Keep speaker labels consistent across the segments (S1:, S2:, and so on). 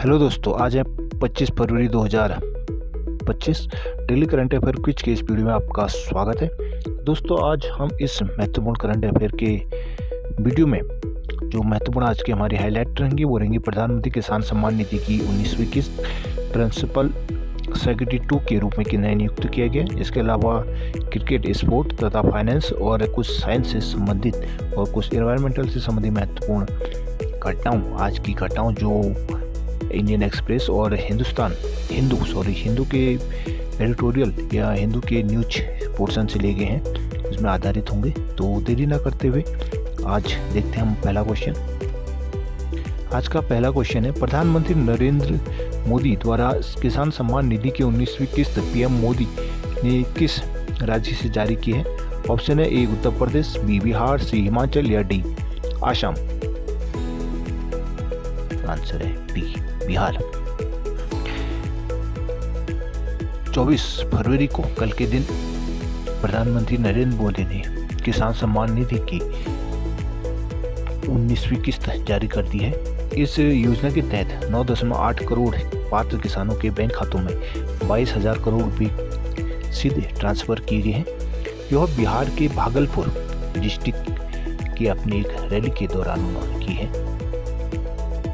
S1: Hello दोस्तों, आज है 25 फरवरी 2025। डेली करंट अफेयर क्विज के इस वीडियो में आपका स्वागत है। दोस्तों, आज हम इस महत्वपूर्ण करंट अफेयर के वीडियो में जो महत्वपूर्ण आज की हमारी हाईलाइट रहेंगी वो रहेंगी प्रधानमंत्री किसान सम्मान निधि की 19वीं किस्त प्रिंसिपल सेक्रेटरी 2 के रूप में किन्हें नियुक्त किया गया। इसके अलावा क्रिकेट, स्पोर्ट तथा फाइनेंस और कुछ साइंस से संबंधित और कुछ एनवायरमेंटल से संबंधित महत्वपूर्ण आज की घटनाओं जो इंडियन एक्सप्रेस और हिंदू के एडिटोरियल या हिंदू के न्यूज पोर्शन से ले गए हैं, उसमें आधारित होंगे। तो देरी ना करते हुए आज देखते हैं हम पहला क्वेश्चन। आज का पहला क्वेश्चन है, प्रधानमंत्री नरेंद्र मोदी द्वारा किसान सम्मान निधि की 19वीं किस्त पीएम मोदी ने किस राज्य से जारी की है? ऑप्शन है ए उत्तर प्रदेश, बी बिहार, सी हिमाचल या डी आसाम। आंसर है बी बिहार। 24 फरवरी को कल के दिन प्रधानमंत्री नरेंद्र मोदी ने किसान सम्मान निधि की 19वीं किस्त जारी कर दी है। इस योजना के तहत 9.8 करोड़ पात्र किसानों के बैंक खातों में 22,000 करोड़ रुपये सीधे ट्रांसफर किए गए हैं। यह बिहार के भागलपुर डिस्ट्रिक्ट की अपनी एक रैली के दौरान उन्होंने की है।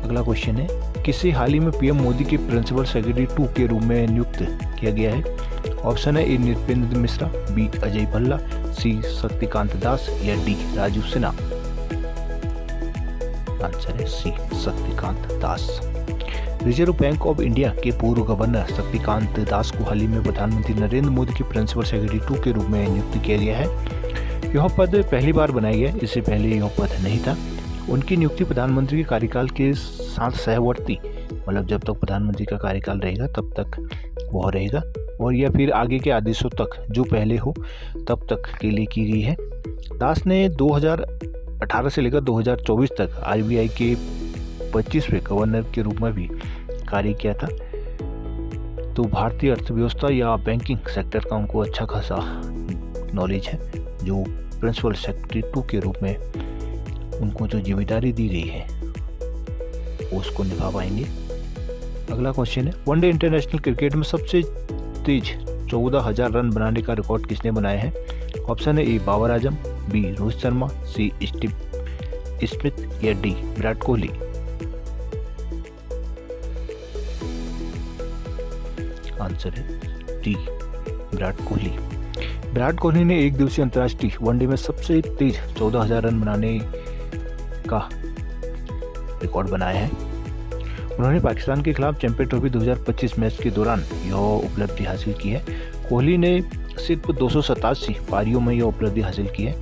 S1: अगला क्वेश्चन है, किसे हाल ही में पीएम मोदी के प्रिंसिपल सेक्रेटरी 2 के रूप में नियुक्त किया गया है? ऑप्शन है ए नृपेंद्र मिश्रा, बी अजय भल्ला, सी शक्तिकांत दास या डी राजू सिन्हा। आंसर है सी Shaktikanta Das. Reserve bank of India के पूर्व गवर्नर शक्तिकांत दास को हाल ही में प्रधानमंत्री नरेंद्र मोदी के प्रिंसिपल सेक्रेटरी 2 के रूप में नियुक्त किया गया है। यह पद पहली बार बनाया गया, इससे पहले यह पद नहीं था। उनकी नियुक्ति प्रधानमंत्री के कार्यकाल के साथ सहवर्ती, मतलब जब तक प्रधानमंत्री का कार्यकाल रहेगा तब तक वह रहेगा, और या फिर आगे के आदेशों तक जो पहले हो तब तक के लिए की गई है। दास ने 2018 से लेकर 2024 तक आरबीआई के 25वें गवर्नर के रूप में भी कार्य किया था। तो भारतीय अर्थव्यवस्था या बैंकिंग सेक्टर का उनको अच्छा खासा नॉलेज है, जो प्रिंसिपल सेक्रेटरी 2 के रूप में उनको जो जिम्मेदारी दी गई है वो उसको निभा पाएंगे। अगला क्वेश्चन है, वनडे इंटरनेशनल क्रिकेट में सबसे तेज 14,000 रन बनाने का रिकॉर्ड किसने बनाया है? ऑप्शन है ए Babar Azam, B Rohit Sharma, C Steve Smith या डी विराट कोहली। आंसर है डी विराट कोहली। विराट कोहली ने एक दिवसीय अंतर्राष्ट्रीय वनडे में सबसे तेज 14,000 रन बनाने का रिकॉर्ड बनाया है। उन्होंने पाकिस्तान के खिलाफ चैंपियन ट्रॉफी 2025 मैच के दौरान यह उपलब्धि हासिल की है। कोहली ने सिर्फ 287 पारियों में यह उपलब्धि हासिल की है,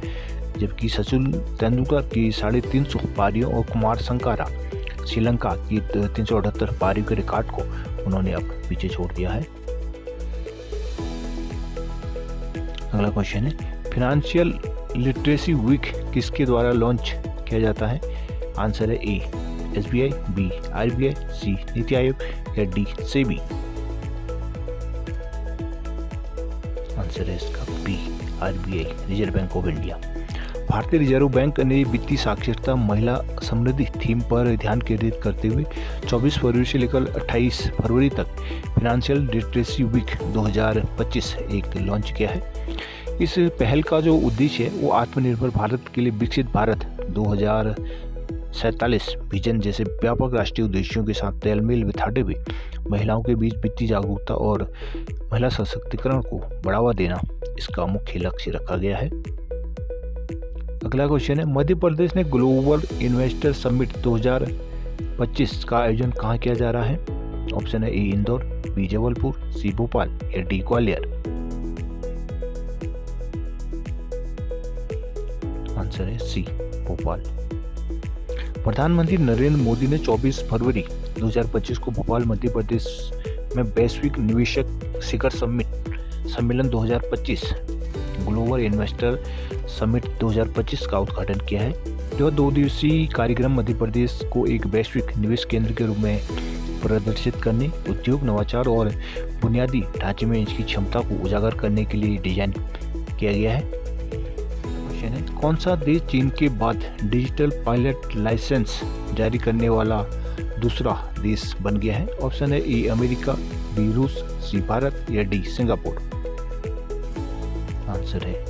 S1: जबकि सचिन तेंदुलकर की 350 पारियों और कुमार संगकारा श्रीलंका की 378 पारियों के रिकॉर्ड को उन्होंने अब पीछे छोड़ दिया है। अगला क्वेश्चन है, फाइनेंशियल लिटरेसी वीक किसके द्वारा लॉन्च किया जाता है? आंसर है A SBI, B RBI, C NITI Aayog या डी सेबी। आंसर है इसका B RBI, reserve bank of India. भारतीय रिजर्व बैंक ने वित्तीय साक्षरता महिला समृद्धि थीम पर ध्यान केंद्रित करते हुए 24 फरवरी से लेकर 28 फरवरी तक फाइनेंशियल लिटरेसी वीक 2025 एक लॉन्च किया है। इस पहल का जो उद्देश्य है वो आत्मनिर्भर भारत के लिए विकसित भारत 2047 विजन जैसे व्यापक राष्ट्रीय उद्देश्यों के साथ तालमेल बिठाते हुए महिलाओं के बीच वित्तीय जागरूकता और महिला सशक्तिकरण को बढ़ावा देना इसका मुख्य लक्ष्य रखा गया है। अगला क्वेश्चन है, मध्य प्रदेश ने ग्लोबल इन्वेस्टर समिट 2025 का आयोजन कहाँ किया जा रहा है? ऑप्शन है ए इंदौर, बी जबलपुर, सी भोपाल या डी ग्वालियर। आंसर है सी भोपाल। प्रधानमंत्री नरेंद्र मोदी ने 24 फरवरी 2025 को भोपाल मध्य प्रदेश में वैश्विक निवेशक शिखर सम्मेलन 2025 ग्लोबल इन्वेस्टर समिट 2025 का उद्घाटन किया है। यह 2 दिवसीय कार्यक्रम मध्य प्रदेश को एक वैश्विक निवेश केंद्र के रूप में प्रदर्शित करने, उद्योग, नवाचार और बुनियादी ढांचे में इसकी क्षमता को उजागर करने के लिए डिजाइन किया गया है। कौन सा देश चीन के बाद डिजिटल पायलट लाइसेंस जारी करने वाला दूसरा देश बन गया है? ऑप्शन है ए अमेरिका, बी रूस, सी भारत या डी सिंगापुर। आंसर है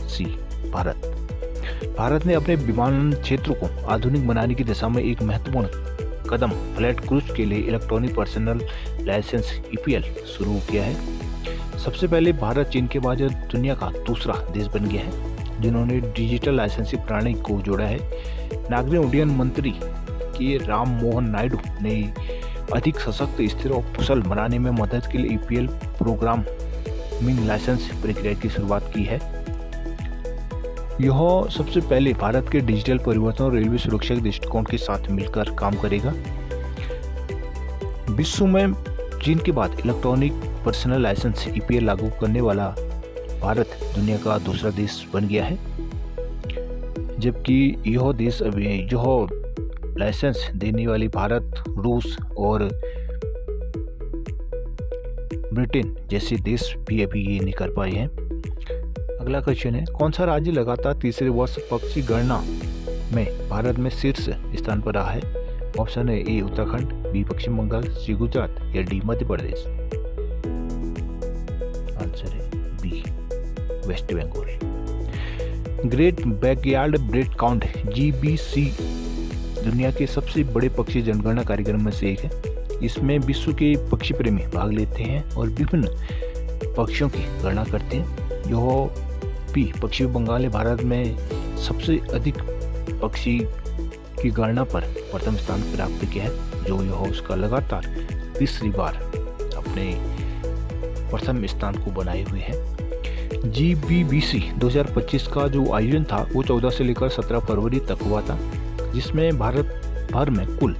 S1: सी भारत। भारत ने अपने विमानन क्षेत्र को आधुनिक बनाने की दिशा में एक महत्वपूर्ण कदम फ्लाइट क्रूज के लिए इलेक्ट्रॉनिक पर्सनल लाइसेंस (ईपीएल) शुरू किया है। सबसे पहले भारत चीन के बाद दुनिया का दूसरा देश बन गया है जिन्होंने डिजिटल लाइसेंसिंग प्रणाली को जोड़ा है। नागरिक उड्डयन मंत्री के राम मोहन नायडू ने अधिक सशक्त, स्थिर और कुशल बनाने में मदद के लिए ईपीएल प्रोग्रामिंग लाइसेंस प्रक्रिया की शुरुआत की है। यह सबसे पहले भारत के डिजिटल परिवर्तन और रेलवे सुरक्षा के दृष्टिकोण के साथ मिलकर काम करेगा। विश्व में चीन के बाद इलेक्ट्रॉनिक पर्सनल लाइसेंस (ईपीएल) लागू करने वाला भारत दुनिया का दूसरा देश बन गया है, जबकि यह देश अभी यह लाइसेंस देने वाली भारत, रूस और ब्रिटेन जैसे देश भी अभी ये नहीं कर पाए हैं। अगला क्वेश्चन है, कौन सा राज्य लगातार तीसरे वर्ष पक्षी गणना में भारत में शीर्ष स्थान पर रहा है? ऑप्शन है A Uttarakhand, B Paschim Bangal, C Gujarat या डी मध्य प्रदेश। आंसर है B West Bengal. Great backyard bird count (GBC) दुनिया के सबसे बड़े पक्षी जनगणना कार्यक्रम में से एक है। इसमें विश्व के पक्षी प्रेमी भाग लेते हैं और विभिन्न पक्षियों की गणना करते हैं। यह भी पश्चिम बंगाल ने भारत में सबसे अधिक पक्षी की गणना पर प्रथम स्थान प्राप्त किया है, जो यह उसका लगातार तीसरी बार अपने प्रथम स्थान को बनाए हुए है। GBBC 2025 का जो आयोजन था वो 14 से लेकर 17 फरवरी तक हुआ था, जिसमें भारत भर में कुल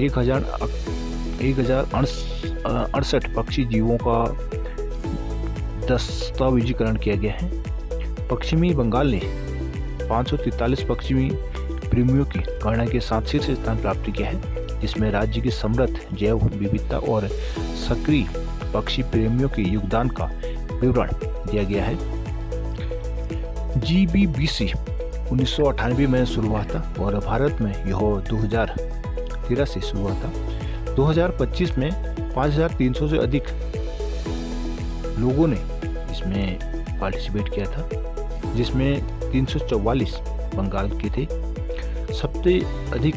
S1: 1068 पक्षी जीवों का दस्तावेजीकरण किया गया है। पश्चिमी बंगाल ने 543 पश्चिमी प्रेमियों की गणना के साथ शीर्ष स्थान प्राप्त किया है, जिसमें राज्य की समृद्ध जैव विविधता और सक्रिय पक्षी प्रेमियों के योगदान का विवरण दिया गया है। GBBC 1998 में शुरू हुआ था और भारत में यह 2013 से शुरू हुआ था। 2025 में 5300 से अधिक लोगों ने इसमें पार्टिसिपेट किया था, जिसमें 344 बंगाल के थे। सबसे अधिक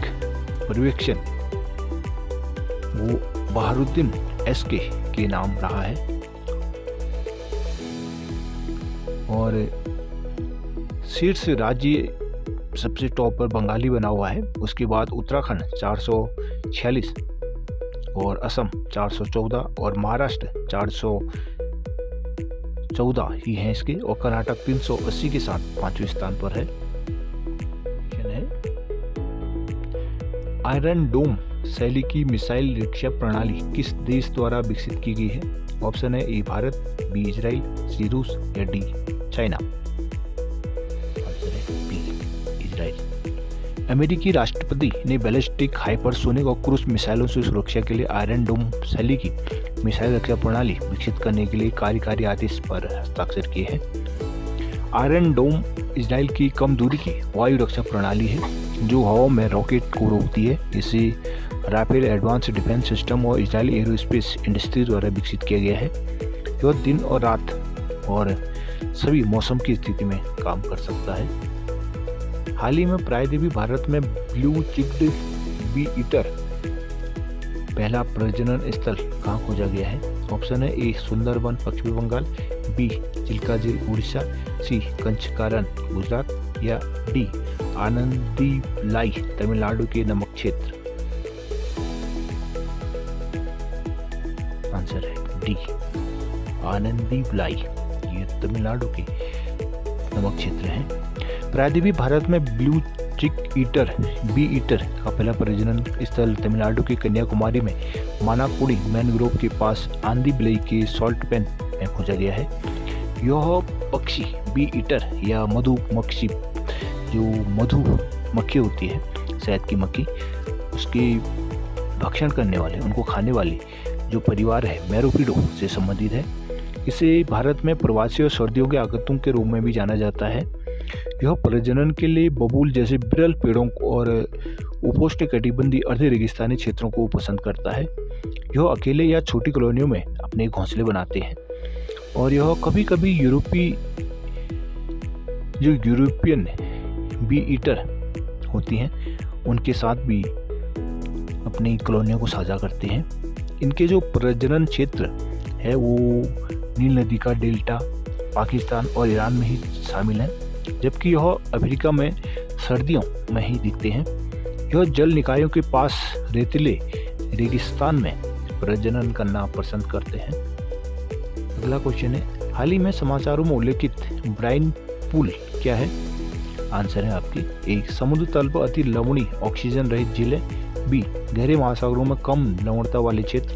S1: पर्यवेक्षण वो बहारुद्दीन SK के नाम रहा है और शीर्ष राज्य सबसे टॉप पर बंगाली बना हुआ है। उसके बाद उत्तराखंड 446 और असम 414 और महाराष्ट्र 414 ही हैं इसके, और कर्नाटक 380 के साथ 5वें स्थान पर है। आयरन डोम शैली की मिसाइल रक्षा प्रणाली किस देश द्वारा विकसित की गई है? ऑप्शन है ए भारत, बी इजराइल, सी रूस या डी चाइना। आंसर है बी इजराइल। अमेरिकी राष्ट्रपति ने बैलिस्टिक, हाइपरसोनिक और क्रूज मिसाइलों से सुरक्षा के लिए आयरन डोम शैली की मिसाइल रक्षा प्रणाली विकसित करने के लिए कार्यकारी आदेश पर हस्ताक्षर किए हैं। आयरन डोम इजराइल की कम दूरी की वायु रक्षा प्रणाली है जो हवा में रॉकेट को रोकती है। इसे रैपिड एडवांस डिफेंस सिस्टम और इजरायली एरोस्पेस इंडस्ट्री द्वारा विकसित किया गया है। यह दिन और रात और सभी मौसम की स्थिति में काम कर सकता है। हाल ही में प्रायद्वीपीय भारत में ब्लू चिक्ड बी ईटर पहला प्रजनन स्थल कहाँ खोजा गया है? ऑप्शन है ए सुंदरबन पश्चिमी बंगाल, बी चिल्का झील उड़ीसा, सी कंचकारन गुजरात या डी आनंदीलाई तमिलनाडु के नमक क्षेत्र। आंसर है डी आनंदीलाई, ये तमिलनाडु के नमक क्षेत्र है। प्रायद्वीपीय भारत में ब्लू चिक ईटर बी ईटर का पहला प्रजनन स्थल तमिलनाडु के कन्याकुमारी में मानाकुड़ी मैनग्रोव के पास आंदीबलई के सॉल्ट पेन में खोजा गया है। यह पक्षी बी ईटर या मधुमक्खी, जो मधुमक्खी होती है शहद की मक्खी, उसकी भक्षण करने वाले, उनको खाने वाले जो परिवार है मैरोपिडो से संबंधित है। इसे भारत में प्रवासी और सर्दियों के आगंतुकों के रूप में भी जाना जाता है। यह प्रजनन के लिए बबूल जैसे विरल पेड़ों और उपोष्णकटिबंधीय अर्ध रेगिस्तानी क्षेत्रों को पसंद करता है। यह अकेले या छोटी कॉलोनियों में अपने घोंसले बनाते हैं और यह कभी कभी यूरोपियन बी ईटर होती हैं उनके साथ भी अपनी कॉलोनियों को साझा करते हैं। इनके जो प्रजनन क्षेत्र है वो नील नदी का डेल्टा, पाकिस्तान और ईरान में ही शामिल है, जबकि यह अफ्रीका में सर्दियों में ही दिखते हैं। यह जल निकायों के पास रेतीले रेगिस्तान में प्रजनन करना पसंद करते हैं। अगला क्वेश्चन है, हाल ही में समाचारों में उल्लेखित ब्राइन पूल क्या है? आंसर है आपकी ए, समुद्र तल पर अति लवणीय ऑक्सीजन रहित झीलें, बी, गहरे महासागरों में कम लवणता वाले क्षेत्र,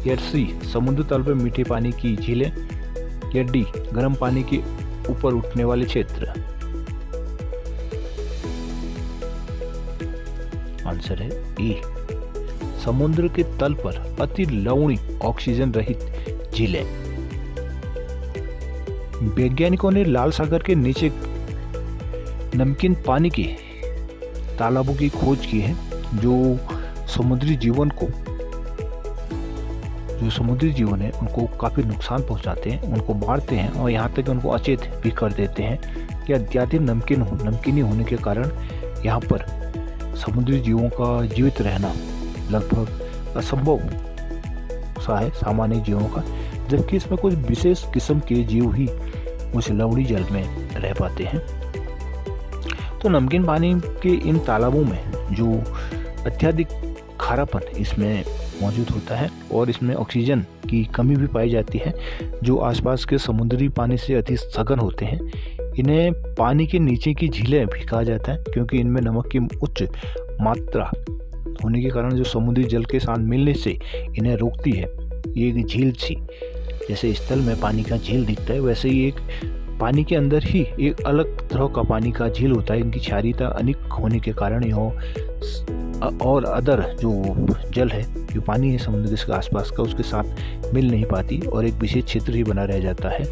S1: या सी, समुद्र तल पर मीठे पानी की झीलें, या डी, गर्म पानी के ऊपर उठने वाले क्षेत्र। आंसर है ए, समुद्र के तल पर अति लवणीय ऑक्सीजन रहित झीलें। वैज्ञानिकों ने लाल सागर के नीचे नमकीन पानी के तालाबों की खोज की है जो समुद्री जीवन है उनको काफ़ी नुकसान पहुंचाते हैं, उनको मारते हैं और यहाँ तक उनको अचेत भी कर देते हैं कि अत्यधिक नमकीनी होने के कारण यहाँ पर समुद्री जीवों का जीवित रहना लगभग असंभव सा है सामान्य जीवों का, जबकि इसमें कुछ विशेष किस्म के जीव ही उस लवणीय जल में रह पाते हैं। तो नमकीन पानी के इन तालाबों में जो अत्यधिक खारापन इसमें मौजूद होता है और इसमें ऑक्सीजन की कमी भी पाई जाती है जो आसपास के समुद्री पानी से अति सघन होते हैं। इन्हें पानी के नीचे की झीलें भी कहा जाता है क्योंकि इनमें नमक की उच्च मात्रा होने के कारण जो समुद्री जल के साथ मिलने से इन्हें रोकती है। ये एक झील सी, जैसे स्थल में पानी का झील दिखता है वैसे ही एक पानी के अंदर ही एक अलग तरह का पानी का झील होता है। इनकी क्षारीयता अनेक होने के कारण यह और अदर जो जल है, जो पानी है समुद्र के आसपास का, उसके साथ मिल नहीं पाती और एक विशेष क्षेत्र ही बना रह जाता है।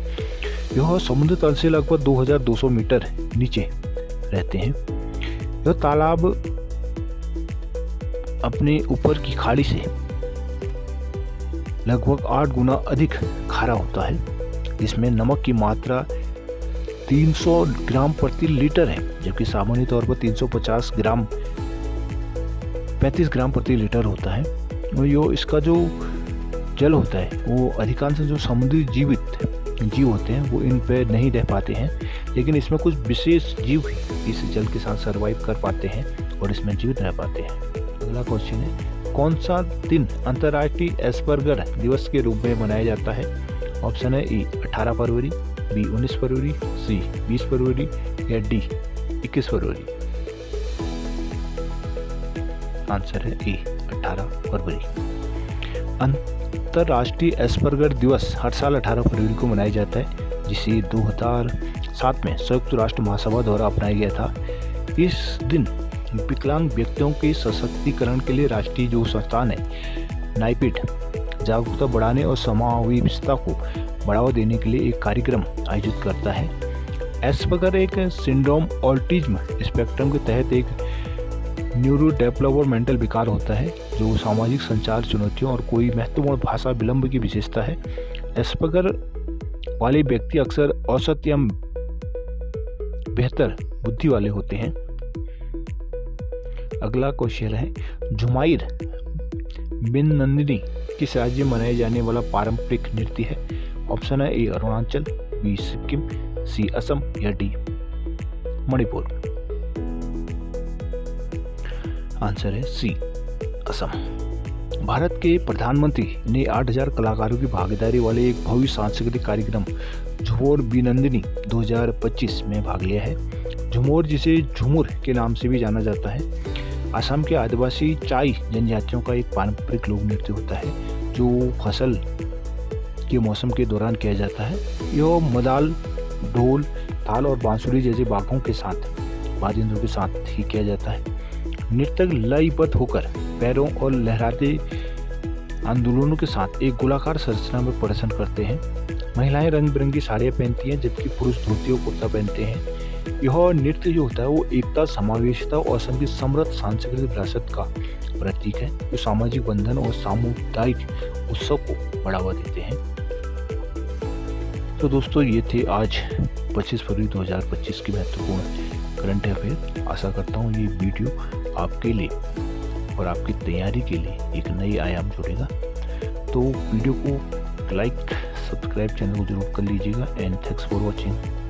S1: यह समुद्र तल से लगभग 2200 मीटर नीचे रहते हैं। यह तालाब अपने ऊपर की खाड़ी से लगभग 8 गुना अधिक खारा होता है। इसमें नमक की मात्रा 300 ग्राम प्रति लीटर है, जबकि सामान्य तौर पर 350 ग्राम 35 ग्राम प्रति लीटर होता है। और इसका जो जल होता है वो अधिकांश जो समुद्री जीव होते हैं वो इन पे नहीं रह पाते हैं, लेकिन इसमें कुछ विशेष जीव ही इस जल के साथ सर्वाइव कर पाते हैं और इसमें जीवित रह पाते हैं। अगला क्वेश्चन है, कौन सा दिन अंतर्राष्ट्रीय एस्परगर दिवस के रूप में मनाया जाता है? ऑप्शन है ए 18 फरवरी, बी 19 फरवरी, सी 20 फरवरी, या डी 21 फरवरी। आंसर है ए 18 फरवरी। अंतर्राष्ट्रीय एस्परगर दिवस हर साल 18 फरवरी को मनाया जाता है, जिसे 2007 में संयुक्त राष्ट्र महासभा द्वारा अपनाया गया था। इस दिन विकलांग व्यक्तियों के सशक्तिकरण के लिए राष्ट्रीय जो संस्थान है नाइपिड जागरूकता बढ़ाने और समावेशिता को बढ़ावा देने के लिए एक कार्यक्रम आयोजित करता है। एस्परगर एक सिंड्रोम ऑटिज्म स्पेक्ट्रम के तहत एक न्यूरो डेवलपमेंटल विकार होता है जो सामाजिक संचार चुनौतियों और कोई महत्वपूर्ण भाषा विलंब की विशेषता है। एस्परगर वाले व्यक्ति अक्सर औसत या बेहतर बुद्धि वाले होते हैं। अगला क्वेश्चन है, झुमाइर बिन नंदिनी किस राज्य में मनाया जाने वाला पारंपरिक नृत्य है? ऑप्शन है ए अरुणाचल, बी सिक्किम, सी असम, या डी मणिपुर। आंसर है सी असम। भारत के प्रधानमंत्री ने 8000 कलाकारों की भागीदारी वाले एक भव्य सांस्कृतिक कार्यक्रम झुमोर बिनंदिनी 2025 में भाग लिया है। झुमोर, जिसे झुमुर के नाम से भी जाना जाता है, असम के आदिवासी चाई जनजातियों का एक पारंपरिक लोक नृत्य होता है जो फसल के मौसम के दौरान किया जाता है। यह मदाल, ढोल, ताल और बांसुरी जैसे वाद्ययंत्रों के साथ ही किया जाता है। नृत्यक लयबद्ध होकर पैरों और लहराते आंदोलनों के साथ एक गोलाकार संरचना में प्रदर्शन करते हैं। महिलाएं रंग बिरंगी साड़ियाँ पहनती हैं जबकि पुरुष धोती और कुर्ता पहनते हैं। यह नृत्य जो होता है वो एकता, समावेशिता और असम की समृद्ध सांस्कृतिक विरासत का प्रतीक है, जो सामाजिक बंधन और सामुदायिक उत्सव को बढ़ावा देते हैं। तो दोस्तों, ये थे आज 25 फरवरी 2025 की महत्वपूर्ण करंट अफेयर। आशा करता हूँ ये वीडियो आपके लिए और आपकी तैयारी के लिए एक नई आयाम जोड़ेगा। तो वीडियो को लाइक, सब्सक्राइब चैनल को जरूर कर लीजिएगा। And thanks for watching.